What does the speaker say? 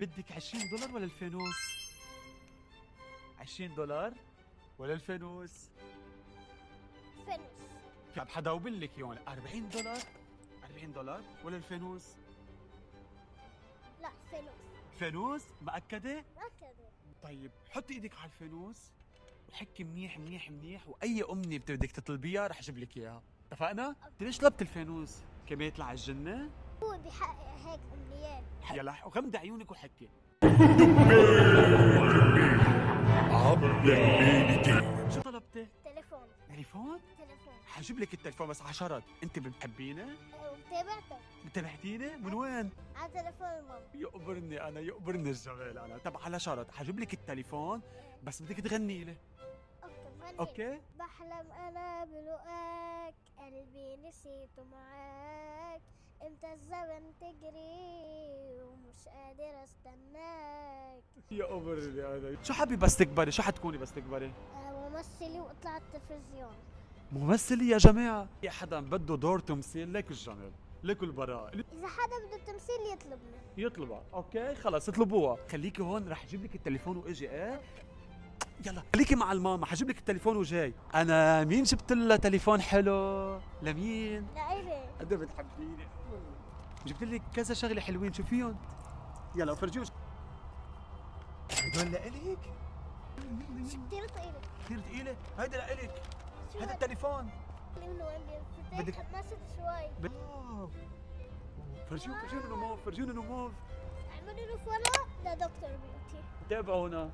بدك 20 دولار ولا الفانوس؟ 20 دولار ولا الفانوس؟ فانوس. طب حداوبن لك يون 40 دولار 40 دولار ولا الفانوس؟ لا فانوس. فانوس مأكدة؟ مأكدة. طيب حطي ايدك على الفانوس وحكي منيح منيح منيح، واي امنية بدك تطلبيها رح اجيب لك اياها، اتفقنا؟ انت ليش طلبت الفانوس؟ كمان يطلع على الجنة؟ هو بيحقق هيك أمنيات. يلا وغمضي عيونك وحكي. عبد الميلتين. شو طلبتي؟ تليفون. تليفون؟ تليفون. حجيب لك التليفون بس على شرط، انت بتحبيني؟ ومتابعته بتابعتيني؟ من وين؟ على تليفون ماما. يقبرني انا، يقبرني الجمال انا. طب على شرط حجيب لك التليفون بس بدك تغني لي. اوكي مهني. اوكي؟ بحلم انا بلقاك، قلبي نسيته معاك، امتى الزمن تجري ومش قادر استناك. يقبرني انا. شو حابي بس تكبري؟ شو حتكوني بس تكبري؟ ممثلي واطلع على التلفزيون. ممثلة يا جماعة. يا حدا بده دور تمثيل ليك الجمال، ليك البراء. اذا حدا بده تمثيل يطلبنا. يطلبها، اوكي خلص اطلبوها. خليكي هون رح اجيب لك التليفون واجي. ايه يلا خليكي مع الماما، حجيب لك التليفون وجاي. انا مين جبت لها تليفون حلو؟ لمين؟ لإلي. قد إيه بتحبيني؟ جبت لك كذا شغله حلوين، شو فيهم؟ يلا فرجوش. هدول لإلك؟ كثير ثقيلة. كثير ثقيله. هيدا لإلك، شو هذا هاد؟ التليفون. من وين بينفتح؟ بدك- حمست شوي. فرجونا نموف، فرجونا نموف. اعملوا له فولو لدكتور بيوتي. تابعونا.